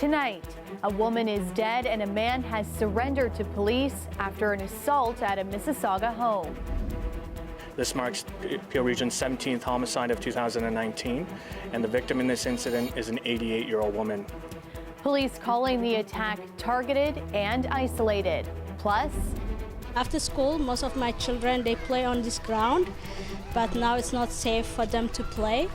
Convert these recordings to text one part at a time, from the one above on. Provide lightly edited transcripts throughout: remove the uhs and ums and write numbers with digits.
Tonight, a woman is dead and a man has surrendered to police after an assault at a Mississauga home. This marks Peel Region's 17th homicide of 2019, and the victim in this incident is an 88-year-old woman. Police calling the attack targeted and isolated. Plus, after school, most of my children, they play on this ground, but now it's not safe for them to play.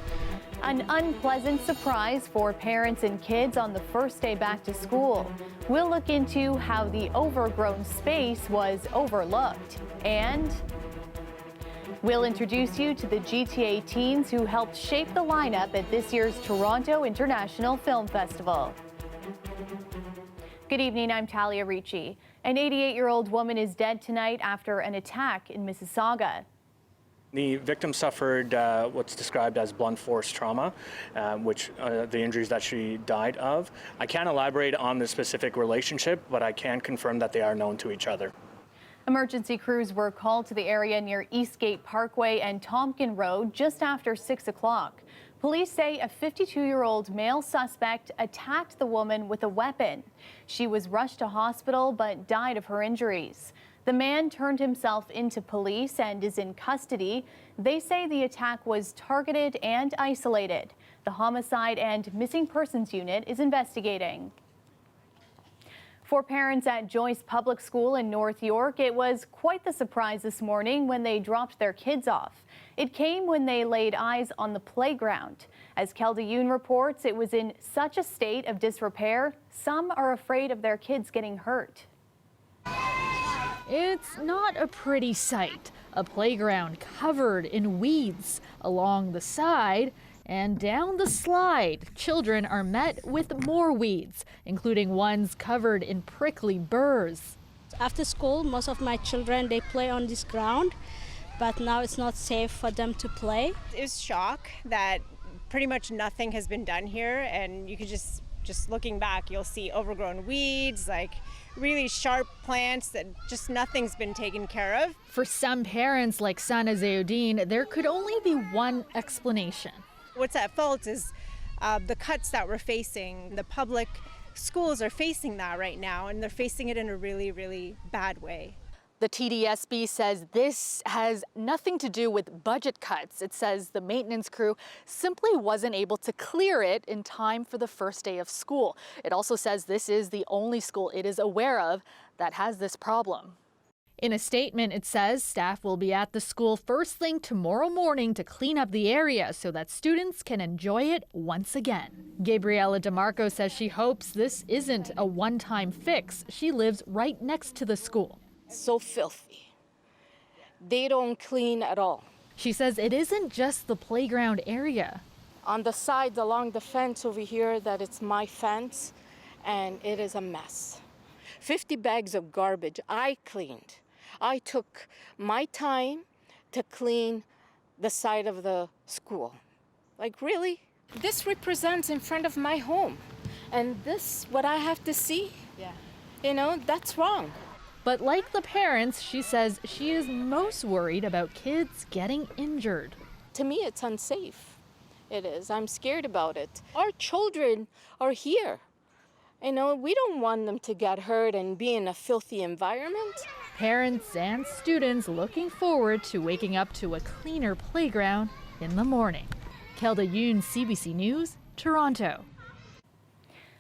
An unpleasant surprise for parents and kids on the first day back to school. We'll look into how the overgrown space was overlooked. And we'll introduce you to the GTA teens who helped shape the lineup at this year's Toronto International Film Festival. Good evening, I'm Talia Ricci. An 88-year-old woman is dead tonight after an attack in Mississauga. The victim suffered what's described as blunt force trauma, which the injuries that she died of. I can't elaborate on the specific relationship, but I can confirm that they are known to each other. Emergency crews were called to the area near Eastgate Parkway and Tompkin Road just after 6 o'clock. Police say a 52-year-old male suspect attacked the woman with a weapon. She was rushed to hospital but died of her injuries. The man turned himself into police and is in custody. They say the attack was targeted and isolated. The Homicide and Missing Persons Unit is investigating. For parents at Joyce Public School in North York, it was quite the surprise this morning when they dropped their kids off. It came when they laid eyes on the playground. As Kelda Yoon reports, it was in such a state of disrepair, some are afraid of their kids getting hurt. It's not a pretty sight. A playground covered in weeds. Along the side and down the slide, children are met with more weeds, including ones covered in prickly burrs. After school, most of my children, they play on this ground, but now it's not safe for them to play. It was shock that pretty much nothing has been done here, and you could just looking back, you'll see overgrown weeds, like really sharp plants that just nothing's been taken care of. For some parents like Sana Zayuddin, there could only be one explanation. What's at fault is the cuts that we're facing. The public schools are facing that right now, and they're facing it in a really, really bad way. The TDSB says this has nothing to do with budget cuts. It says the maintenance crew simply wasn't able to clear it in time for the first day of school. It also says this is the only school it is aware of that has this problem. In a statement, it says staff will be at the school first thing tomorrow morning to clean up the area so that students can enjoy it once again. Gabriela DeMarco says she hopes this isn't a one-time fix. She lives right next to the school. So filthy. They don't clean at all. She says it isn't just the playground area. On the sides along the fence over here, that it's my fence, and it is a mess. 50 bags of garbage I cleaned. I took my time to clean the side of the school. Like, really? This represents in front of my home. And this, what I have to see? Yeah. You know, that's wrong. But like the parents, she says she is most worried about kids getting injured. To me, it's unsafe. It is. I'm scared about it. Our children are here. You know, we don't want them to get hurt and be in a filthy environment. Parents and students looking forward to waking up to a cleaner playground in the morning. Kelda Yoon, CBC News, Toronto.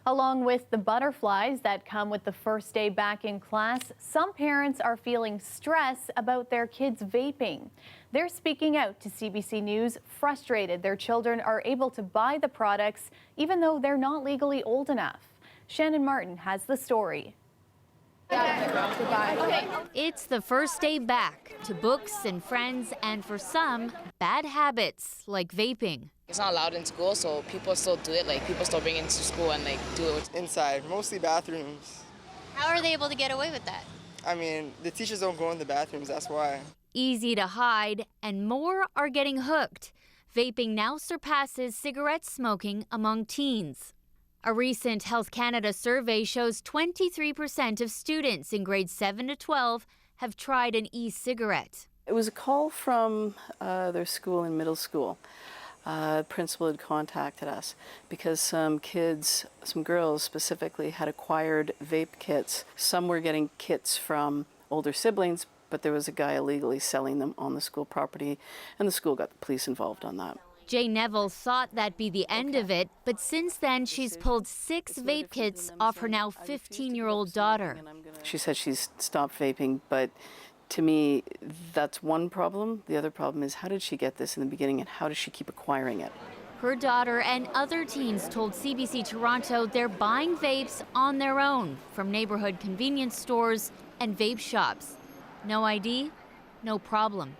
Along with the butterflies that come with the first day back in class, some parents are feeling stress about their kids vaping. They're speaking out to CBC News, frustrated their children are able to buy the products even though they're not legally old enough. Shannon Martin has the story. It's the first day back to books and friends, and for some, bad habits like vaping. It's not allowed in school, so people still do it. Like, people still bring it into school and do it inside, mostly bathrooms. How are they able to get away with that? I mean, the teachers don't go in the bathrooms, that's why. Easy to hide, and more are getting hooked. Vaping now surpasses cigarette smoking among teens. A recent Health Canada survey shows 23% of students in grades 7 to 12 have tried an e-cigarette. It was a call from their school in middle school. Principal had contacted us because some kids, some girls specifically, had acquired vape kits. Some were getting kits from older siblings, but there was a guy illegally selling them on the school property, and the school got the police involved on that. Jay Neville thought that'd be the end of it, but since then she's pulled 6 vape kits off her now 15-year-old daughter. She said she's stopped vaping, but to me, that's one problem. The other problem is, how did she get this in the beginning, and how does she keep acquiring it? Her daughter and other teens told CBC Toronto they're buying vapes on their own from neighborhood convenience stores and vape shops. No ID, no problem.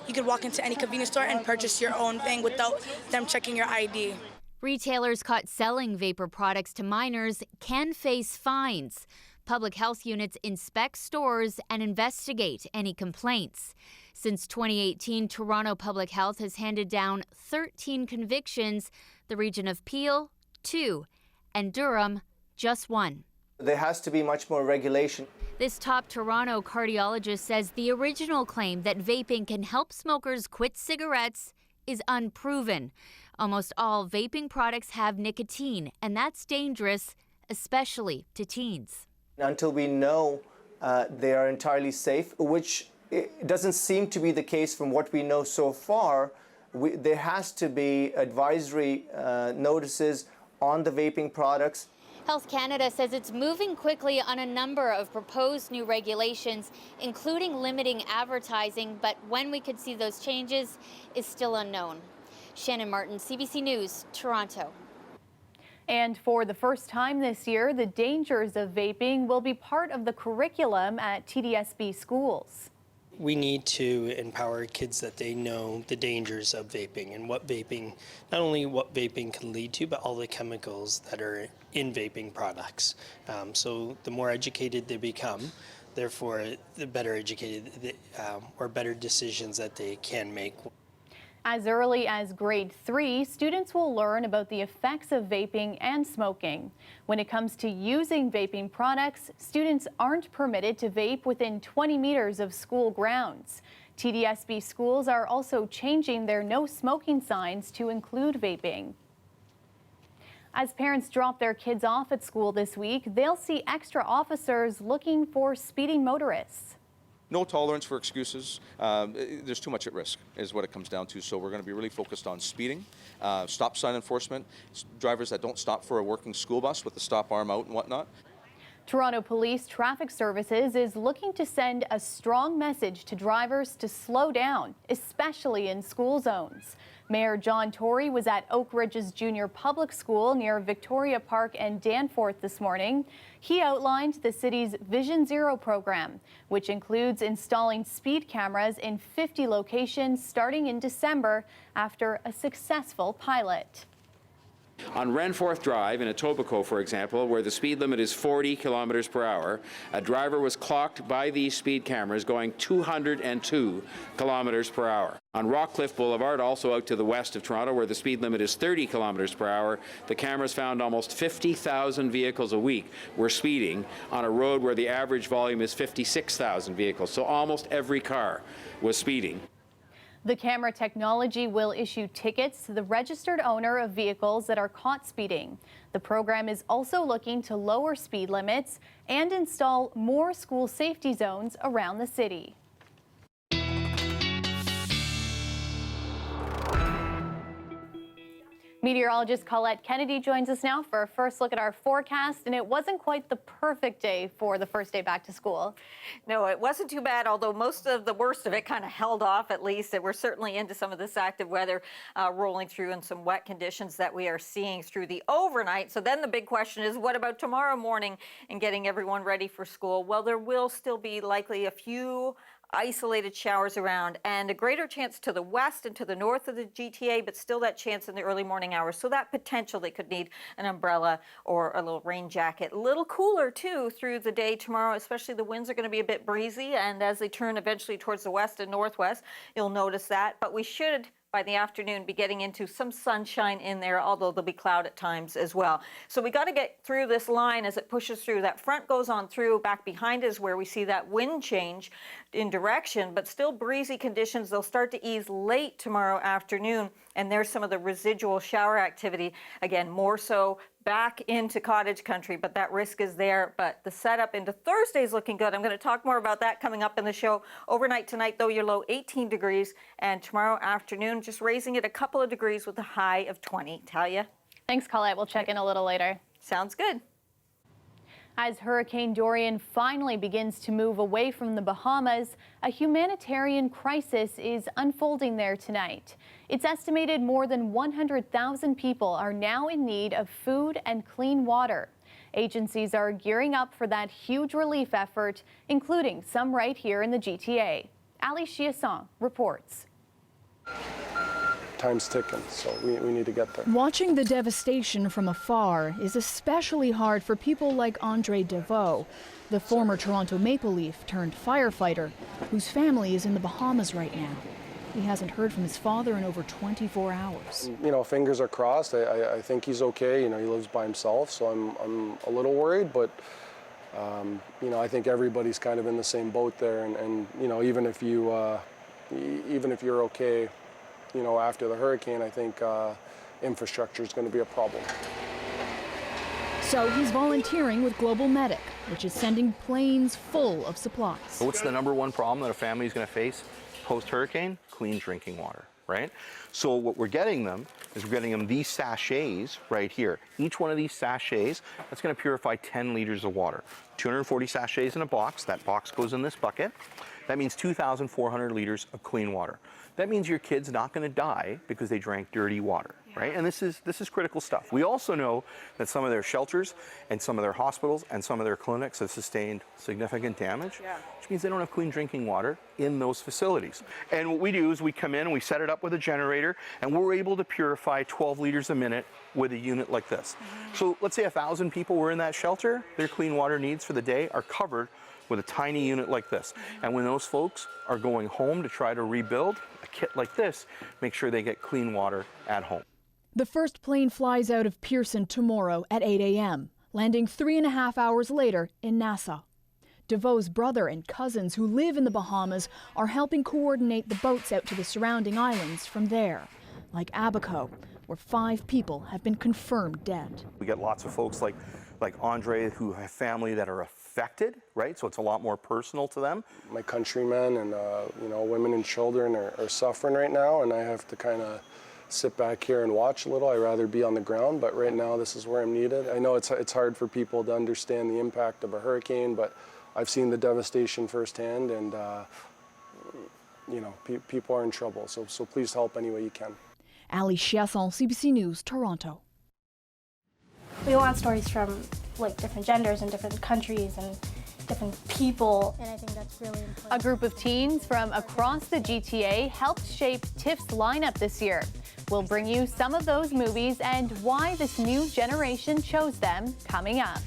You could walk into any convenience store and purchase your own thing without them checking your ID. Retailers caught selling vapor products to minors can face fines. Public health units inspect stores and investigate any complaints. Since 2018, Toronto Public Health has handed down 13 convictions, the region of Peel, 2, and Durham, just 1. There has to be much more regulation. This top Toronto cardiologist says the original claim that vaping can help smokers quit cigarettes is unproven. Almost all vaping products have nicotine, and that's dangerous, especially to teens. Until we know they are entirely safe, which doesn't seem to be the case from what we know so far, there has to be advisory notices on the vaping products. Health Canada says it's moving quickly on a number of proposed new regulations, including limiting advertising, but when we could see those changes is still unknown. Shannon Martin, CBC News, Toronto. And for the first time this year, the dangers of vaping will be part of the curriculum at TDSB schools. We need to empower kids that they know the dangers of vaping and what vaping, not only what vaping can lead to, but all the chemicals that are in vaping products. So the more educated they become, therefore the better educated or better decisions that they can make. As early as grade 3, students will learn about the effects of vaping and smoking. When it comes to using vaping products, students aren't permitted to vape within 20 meters of school grounds. TDSB schools are also changing their no smoking signs to include vaping. As parents drop their kids off at school this week, they'll see extra officers looking for speeding motorists. No tolerance for excuses. There's too much at risk is what it comes down to. So we're going to be really focused on speeding, stop sign enforcement, drivers that don't stop for a working school bus with the stop arm out and whatnot. Toronto Police Traffic Services is looking to send a strong message to drivers to slow down, especially in school zones. Mayor John Tory was at Oak Ridge's Junior Public School near Victoria Park and Danforth this morning. He outlined the city's Vision Zero program, which includes installing speed cameras in 50 locations starting in December after a successful pilot. On Renforth Drive in Etobicoke, for example, where the speed limit is 40 kilometers per hour, a driver was clocked by these speed cameras going 202 kilometers per hour. On Rockcliffe Boulevard, also out to the west of Toronto, where the speed limit is 30 kilometers per hour, the cameras found almost 50,000 vehicles a week were speeding on a road where the average volume is 56,000 vehicles. So almost every car was speeding. The camera technology will issue tickets to the registered owner of vehicles that are caught speeding. The program is also looking to lower speed limits and install more school safety zones around the city. Meteorologist Colette Kennedy joins us now for a first look at our forecast, and it wasn't quite the perfect day for the first day back to school. No, it wasn't too bad, although most of the worst of it kind of held off at least. We're certainly into some of this active weather rolling through and some wet conditions that we are seeing through the overnight. So then the big question is, what about tomorrow morning and getting everyone ready for school? Well, there will still be likely a few isolated showers around and a greater chance to the west and to the north of the GTA, but still that chance in the early morning hours. So that potential they could need an umbrella or a little rain jacket. A little cooler too through the day tomorrow, especially the winds are going to be a bit breezy, and as they turn eventually towards the west and northwest, you'll notice that. But we should by the afternoon be getting into some sunshine in there, although there'll be cloud at times as well. So we got to get through this line as it pushes through. That front goes on through. Back behind is where we see that wind change in direction, but still breezy conditions. They'll start to ease late tomorrow afternoon and there's some of the residual shower activity. Again, more so back into cottage country, but that risk is there. But the setup into Thursday is looking good. I'm going to talk more about that coming up in the show. Overnight tonight, though, your low 18 degrees, and tomorrow afternoon, just raising it a couple of degrees with a high of 20. Talia? Thanks, Colette. We'll check in a little later. Sounds good. As Hurricane Dorian finally begins to move away from the Bahamas, a humanitarian crisis is unfolding there tonight. It's estimated more than 100,000 people are now in need of food and clean water. Agencies are gearing up for that huge relief effort, including some right here in the GTA. Ali Chiasson reports. Time's ticking, so we need to get there. Watching the devastation from afar is especially hard for people like Andre DeVoe, the former Toronto Maple Leaf turned firefighter, whose family is in the Bahamas right now. He hasn't heard from his father in over 24 hours. You know, fingers are crossed. I think he's okay. You know, he lives by himself, so I'm a little worried, but you know, I think everybody's kind of in the same boat there, and you know, even if you're okay, you know, after the hurricane, I think infrastructure is going to be a problem. So he's volunteering with Global Medic, which is sending planes full of supplies. What's the #1 problem that a family is going to face post-hurricane? Clean drinking water, right? So what we're getting them is we're getting them these sachets right here. Each one of these sachets, that's going to purify 10 liters of water. 240 sachets in a box. That box goes in this bucket. That means 2,400 liters of clean water. That means your kid's not going to die because they drank dirty water, right? And this is critical stuff. We also know that some of their shelters and some of their hospitals and some of their clinics have sustained significant damage, which means they don't have clean drinking water in those facilities. And what we do is we come in and we set it up with a generator, and we're able to purify 12 liters a minute with a unit like this. So let's say 1,000 people were in that shelter, their clean water needs for the day are covered with a tiny unit like this. And when those folks are going home to try to rebuild, a kit like this makes sure they get clean water at home. The first plane flies out of Pearson tomorrow at 8 a.m., landing 3.5 hours later in Nassau. DeVoe's brother and cousins who live in the Bahamas are helping coordinate the boats out to the surrounding islands from there, like Abaco, where 5 people have been confirmed dead. We get lots of folks like Andre who have family that are affected, right? So it's a lot more personal to them. My countrymen and you know, women and children are suffering right now, and I have to kind of sit back here and watch a little. I'd rather be on the ground, but right now this is where I'm needed. I know it's hard for people to understand the impact of a hurricane, but I've seen the devastation firsthand, and you know, people are in trouble. So please help any way you can. Ali Chiasson, CBC News, Toronto. We want stories from like different genders and different countries and different people, and I think that's really important. A group of teens from across the GTA helped shape TIFF's lineup this year. We'll bring you some of those movies and why this new generation chose them coming up.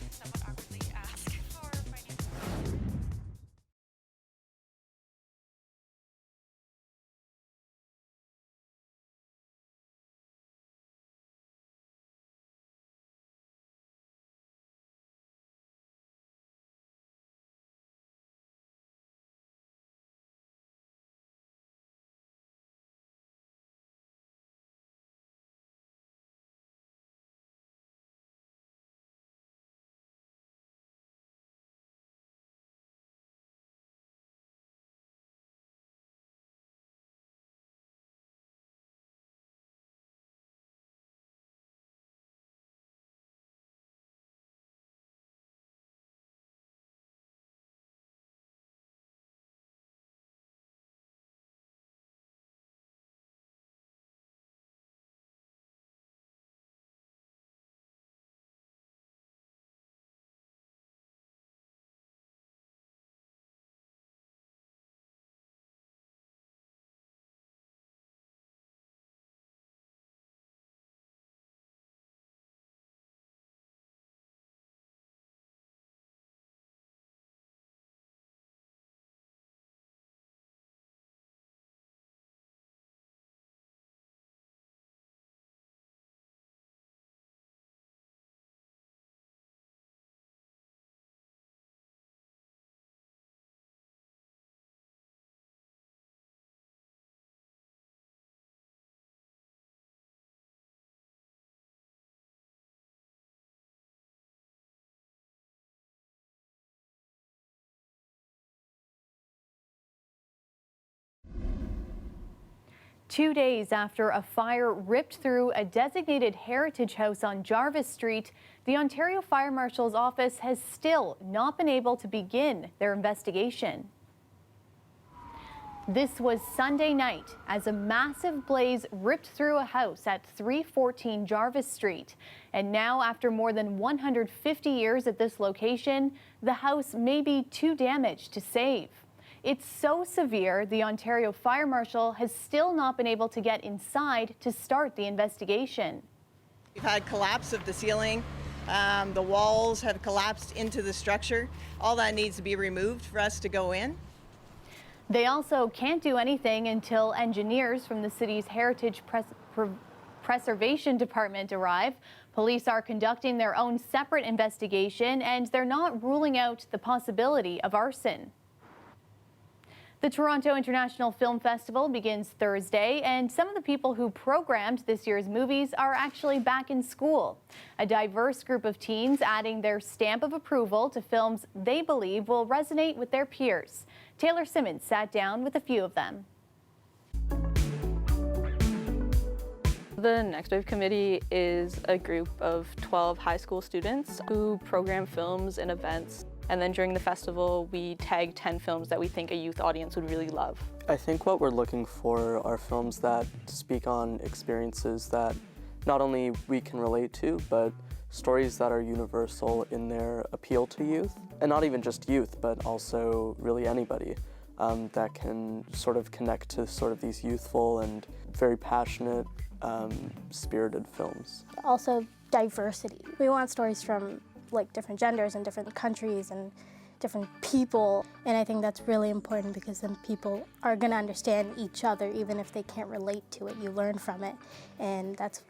2 days after a fire ripped through a designated heritage house on Jarvis Street, the Ontario Fire Marshal's office has still not been able to begin their investigation. This was Sunday night as a massive blaze ripped through a house at 314 Jarvis Street. And now, after more than 150 years at this location, the house may be too damaged to save. It's so severe, the Ontario Fire Marshal has still not been able to get inside to start the investigation. We've had collapse of the ceiling. The walls have collapsed into the structure. All that needs to be removed for us to go in. They also can't do anything until engineers from the city's Heritage Preservation Department arrive. Police are conducting their own separate investigation, and they're not ruling out the possibility of arson. The Toronto International Film Festival begins Thursday, and some of the people who programmed this year's movies are actually back in school. A diverse group of teens adding their stamp of approval to films they believe will resonate with their peers. Taylor Simmons sat down with a few of them. The Next Wave Committee is a group of 12 high school students who program films and events. And then during the festival, we tag 10 films that we think a youth audience would really love. I think what we're looking for are films that speak on experiences that not only we can relate to, but stories that are universal in their appeal to youth. And not even just youth, but also really anybody that can sort of connect to sort of these youthful and very passionate, spirited films. Also diversity. We want stories from like different genders and different countries and different people, and I think that's really important because then people are going to understand each other even if they can't relate to it. You learn from it, and that's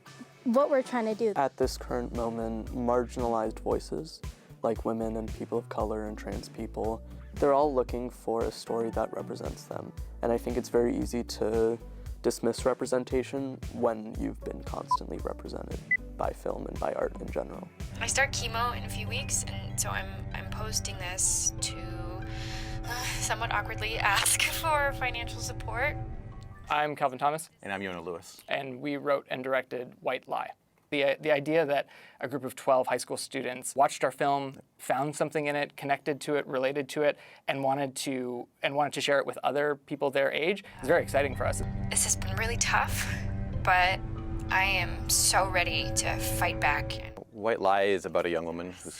what we're trying to do. At this current moment, marginalized voices like women and people of color and trans people, they're all looking for a story that represents them, and I think it's very easy to dismiss representation when you've been constantly represented by film and by art in general. I start chemo in a few weeks, and so I'm posting this to somewhat awkwardly ask for financial support. I'm Calvin Thomas. And I'm Yona Lewis. And we wrote and directed White Lie. The idea that a group of 12 high school students watched our film, found something in it, connected to it, related to it, and wanted to share it with other people their age is very exciting for us. This has been really tough, but I am so ready to fight back. White Lie is about a young woman who's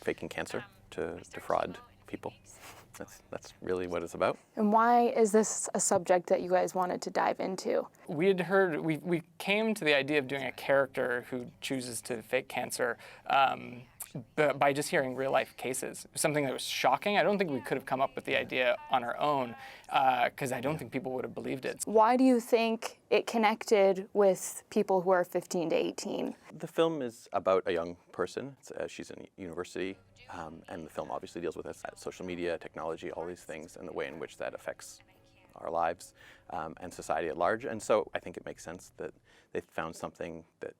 faking cancer to defraud people. That's really what it's about. And why is this a subject that you guys wanted to dive into? We came to the idea of doing a character who chooses to fake cancer by just hearing real life cases. Something that was shocking. I don't think we could have come up with the idea on our own because I don't think people would have believed it. Why do you think it connected with people who are 15 to 18? The film is about a young person. She's in university. And the film obviously deals with this, social media, technology, all these things, and the way in which that affects our lives and society at large. And so I think it makes sense that they found something that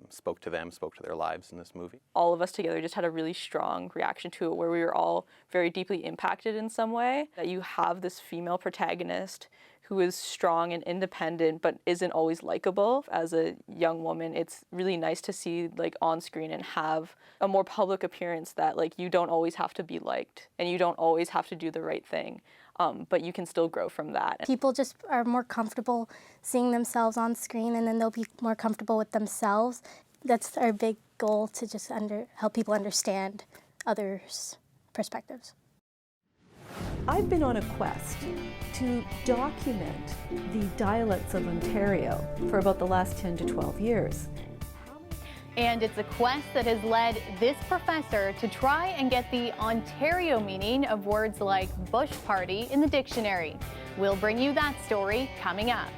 spoke to them, spoke to their lives in this movie. All of us together just had a really strong reaction to it where we were all very deeply impacted in some way. That you have this female protagonist who is strong and independent but isn't always likable. As a young woman, it's really nice to see like on screen and have a more public appearance that like you don't always have to be liked and you don't always have to do the right thing, but you can still grow from that. People just are more comfortable seeing themselves on screen, and then they'll be more comfortable with themselves. That's our big goal, to just help people understand others' perspectives. I've been on a quest to document the dialects of Ontario for about the last 10 to 12 years. And it's a quest that has led this professor to try and get the Ontario meaning of words like bush party in the dictionary. We'll bring you that story coming up.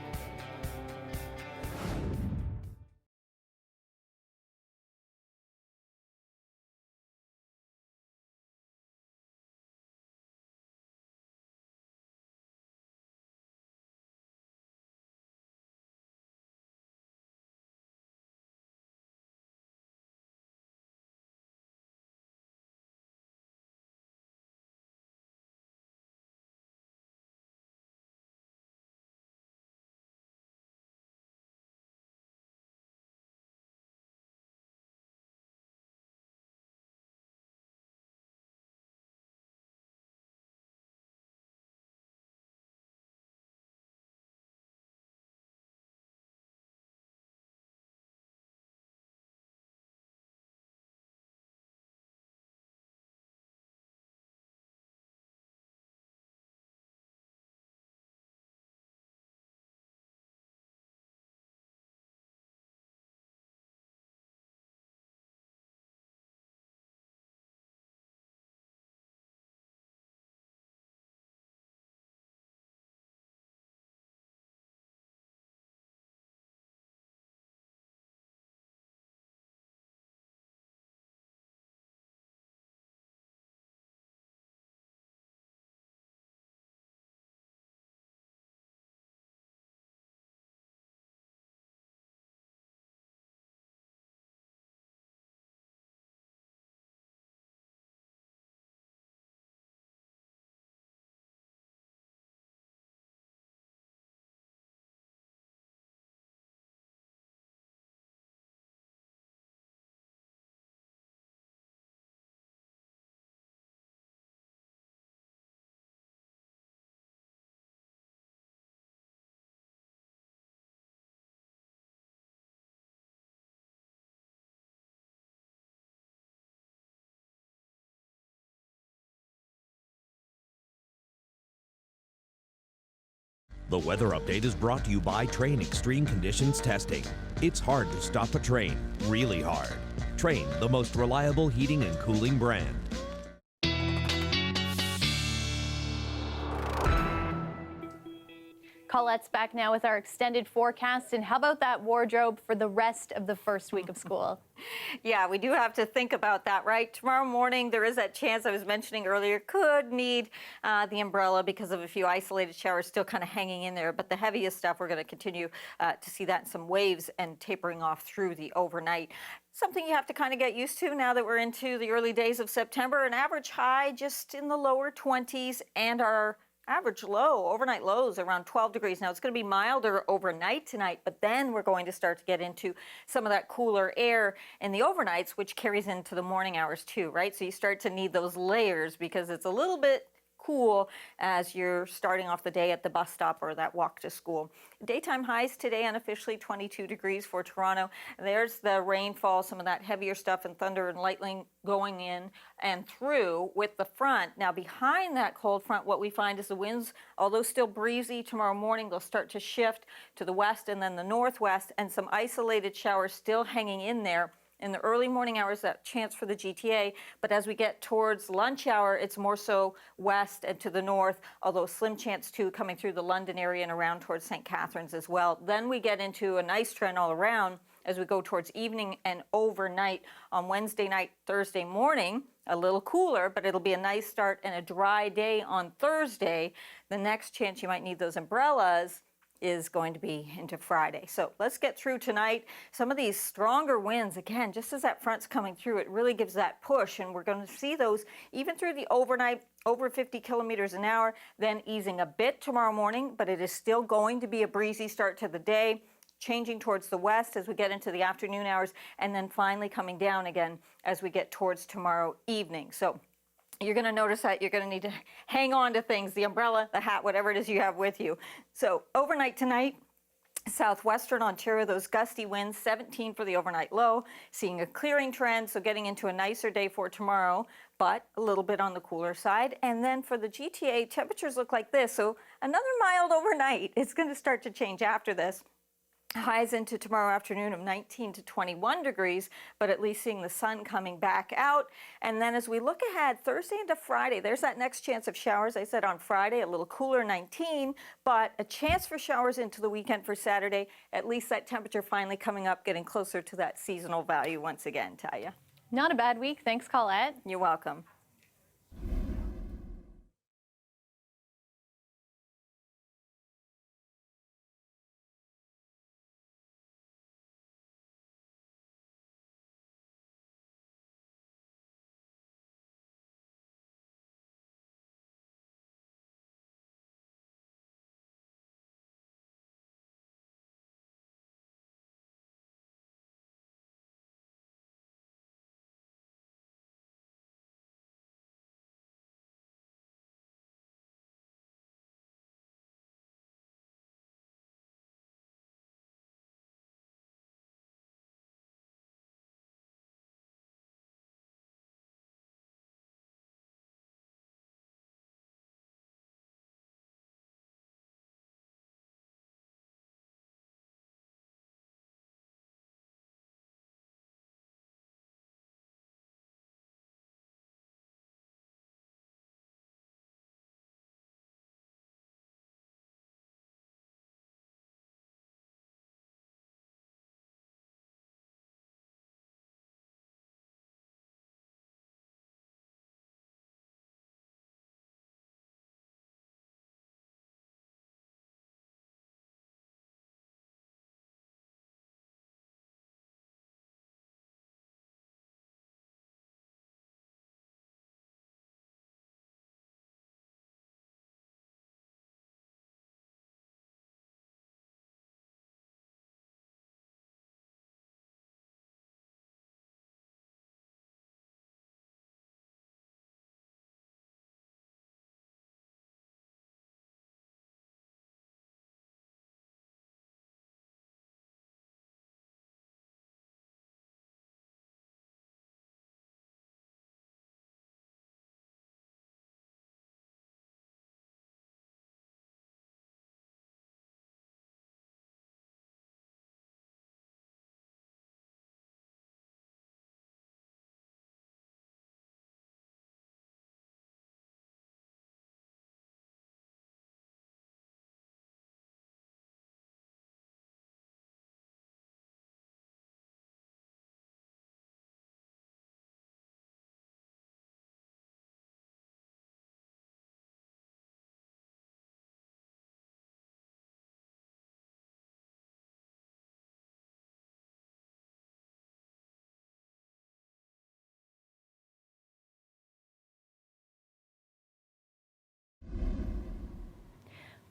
The weather update is brought to you by Train Extreme Conditions Testing. It's hard to stop a train, really hard. Train, the most reliable heating and cooling brand. Colette's back now with our extended forecast. And how about that wardrobe for the rest of the first week of school? Yeah, we do have to think about that, right? Tomorrow morning, there is that chance I was mentioning earlier, could need the umbrella because of a few isolated showers still kind of hanging in there. But the heaviest stuff, we're going to continue to see that in some waves and tapering off through the overnight. Something you have to kind of get used to now that we're into the early days of September. An average high just in the lower 20s, and our average low, overnight lows around 12 degrees. Now, it's going to be milder overnight tonight, but then we're going to start to get into some of that cooler air in the overnights, which carries into the morning hours too, right? So you start to need those layers because it's a little bit cool as you're starting off the day at the bus stop or that walk to school. Daytime highs today unofficially 22 degrees for Toronto. There's the rainfall, some of that heavier stuff and thunder and lightning going in and through with the front. Now behind that cold front, what we find is the winds, although still breezy tomorrow morning, they'll start to shift to the west and then the northwest, and some isolated showers still hanging in there. In the early morning hours, that chance for the GTA, but as we get towards lunch hour, it's more so west and to the north, although slim chance too coming through the London area and around towards St. Catharines as well. Then we get into a nice trend all around as we go towards evening and overnight on Wednesday night, Thursday morning. A little cooler, but it'll be a nice start and a dry day on Thursday. The next chance you might need those umbrellas is going to be into Friday. So let's get through tonight. Some of these stronger winds, again, just as that front's coming through, it really gives that push, and we're going to see those even through the overnight, over 50 kilometers an hour, then easing a bit tomorrow morning, but it is still going to be a breezy start to the day, changing towards the west as we get into the afternoon hours, and then finally coming down again as we get towards tomorrow evening. So you're going to notice that you're going to need to hang on to things, the umbrella, the hat, whatever it is you have with you. So overnight tonight, southwestern Ontario, those gusty winds, 17 for the overnight low, seeing a clearing trend, so getting into a nicer day for tomorrow, but a little bit on the cooler side. And then for the GTA, temperatures look like this. So another mild overnight. It's going to start to change after this. Highs into tomorrow afternoon of 19 to 21 degrees, but at least seeing the sun coming back out. And then as we look ahead, Thursday into Friday, there's that next chance of showers. I said on Friday, a little cooler, 19, but a chance for showers into the weekend for Saturday. At least that temperature finally coming up, getting closer to that seasonal value once again, Talia. Not a bad week. Thanks, Colette. You're welcome.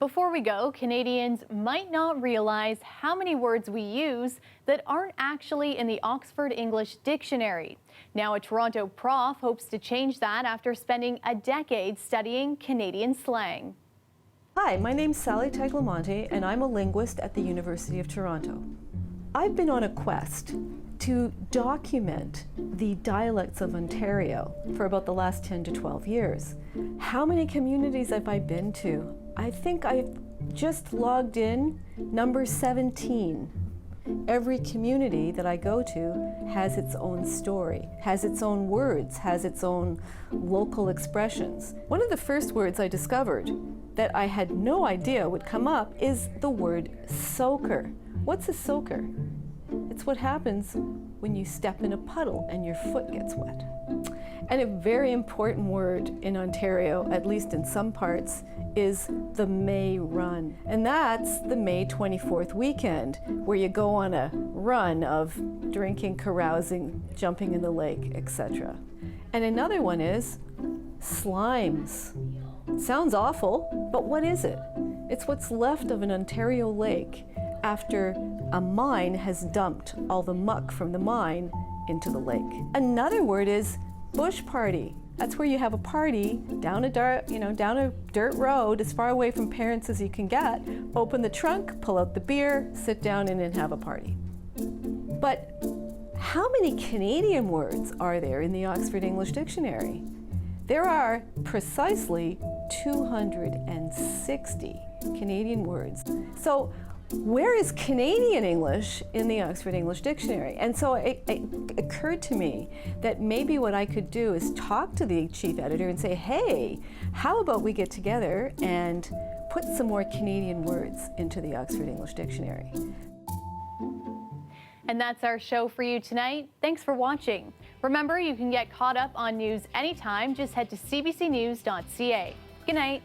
Before we go, Canadians might not realize how many words we use that aren't actually in the Oxford English Dictionary. Now, a Toronto prof hopes to change that after spending a decade studying Canadian slang. Hi, my name's Sally Teglamonte, and I'm a linguist at the University of Toronto. I've been on a quest to document the dialects of Ontario for about the last 10 to 12 years. How many communities have I been to? I think I've just logged in number 17. Every community that I go to has its own story, has its own words, has its own local expressions. One of the first words I discovered that I had no idea would come up is the word soaker. What's a soaker? It's what happens when you step in a puddle and your foot gets wet. And a very important word in Ontario, at least in some parts, is the May Run. And that's the May 24th weekend, where you go on a run of drinking, carousing, jumping in the lake, etc. And another one is slimes. Sounds awful, but what is it? It's what's left of an Ontario lake after a mine has dumped all the muck from the mine into the lake. Another word is bush party. That's where you have a party down a dirt road as far away from parents as you can get, open the trunk, pull out the beer, sit down in and have a party. But how many Canadian words are there in the Oxford English Dictionary? There are precisely 260 Canadian words. So where is Canadian English in the Oxford English Dictionary? And so it occurred to me that maybe what I could do is talk to the chief editor and say, hey, how about we get together and put some more Canadian words into the Oxford English Dictionary? And that's our show for you tonight. Thanks for watching. Remember, you can get caught up on news anytime. Just head to cbcnews.ca. Good night.